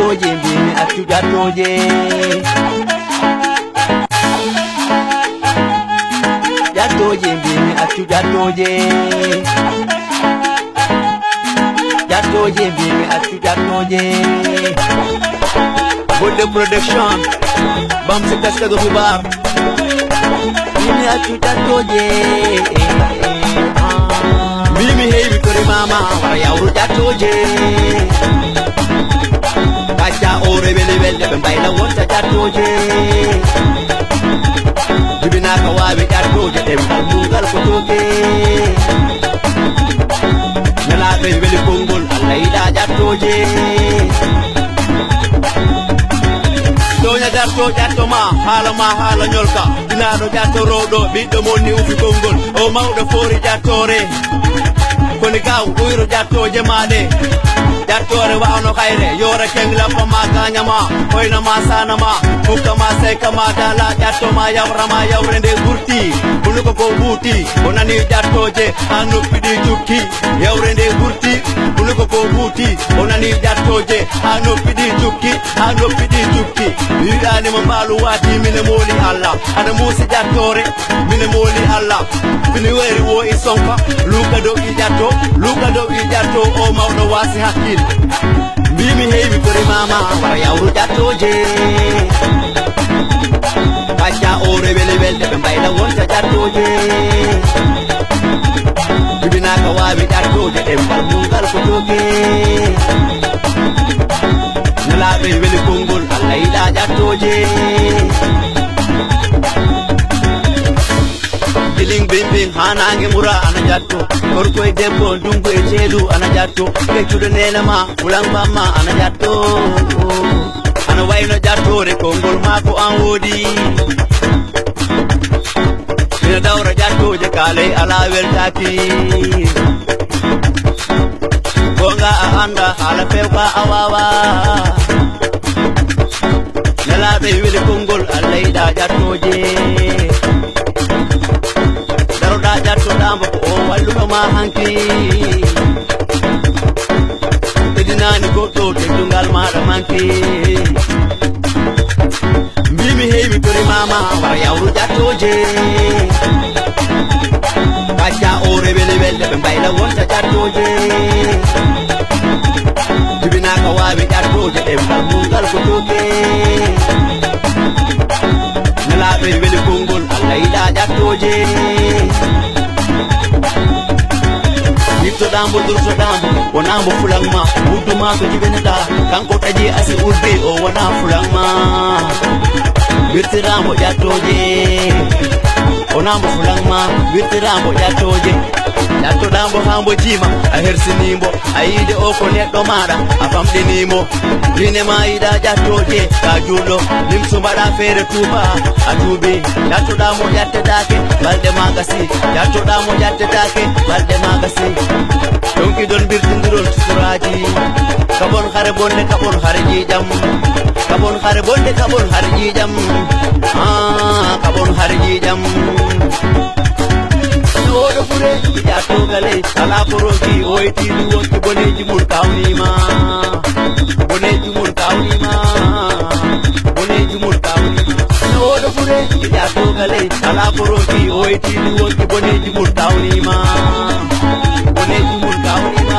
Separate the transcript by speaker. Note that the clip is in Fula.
Speaker 1: jattoje mbimi accu jattoje jattoje mbimi accu jattoje jattoje mbimi accu jattoje Bolde Production Bamse Cascado Bar mbimi accu jattoje mbimi heewi tori mama wara yawru jattoje Kacha ore wele wele ɓe mbayla wonta jattoje jibinaka wawi jattoje ɗemgal mungal ko toke nelaɓe weli konngol Allah yiɗa jattoje toña jatto jatto ma haala ñolka dinaɗo jatto rowɗo ɓiɗɗo monni ufi konngol o mawɗo foori jattore koni gaw ɓuyro jattoje maɗe jattore wawno kayre yora kenglappa ma gañama hoynama sanama fukkama seykama dala jattoma yawrama yawre nde ɓurti hunuko ko ɓuuti o nani jattoje ha noppi ɗi jukki yawre nde ɓurti hunuko ko ɓuuti o nani jattoje ha noppi ɗi jukki ha noppi ɗi jukki wiɗanima mbaalu wati mine mooli Allah aɗa muusi jattore mine mooli Allah fini weeri wo i sonka luka dow i jatto o mawɗo wasi hakkil mbimi heewi tori mama wara yawru jattoje Kacha ore wele welde ɓe mbayla wonta jattoje jibinaka wawi jattoje ɗemgal mungal ko toke nelaɓe weli konngol Allah yiɗa jattoje Diling bimbing hanange mura ana jatto korko e debbo dungu e ceedu ana jatto keccuɗo nenema wulan bamma ana jatto ana wayno jattore konngol mako an woodi ina dawra jattoje kaaley ala weltaki gonga a anda haala fewka a wawa nelaɓe weli konngol Allah yiɗa jattoje daroɗa jattoɗamo ko o wallunoma hanki ɓedinani goɗɗo teddungal maɗa manki mbimi heewi tori mama wara yawru jattoje Kacha ore wele welde ɓe mbayla wonta jattoje jibinaka wawi jattoje ɗemgal mungal ko toke nelaɓe weli konngol Allah yiɗa jattoje yittoɗambo durtoɗambo wonambo fulanma wudduma ko jibeneɗa kanko taji asi urdi o wona fulanma wirtirambo jattoje wonambo fulanma wirtirambo jattoje jattoɗambo hambo jima a hersinimbo a yiide o ko neɗɗo maɗa a famɗinimo dinema yiɗa jattoje ka julɗo limso mbaɗa feere tuuba a tuubi jattoɗamo ƴattedake balɗe maga si jattoɗamo ƴattedake balɗe maga si donki don birtidirol sukuraji kabon hare bonde kabon hare jiijam kabon hare bonde kabon hare jiijam kabon hare jiijam oɗo ɓure jattogale ala koroki oytiɗi wonki boneji mum kawnima boneji mum kawnima boneji mum kawnima oɗo ɓure jattogale ala koroki oytiɗi wonki boneji mum kawnima boneji mum kawnima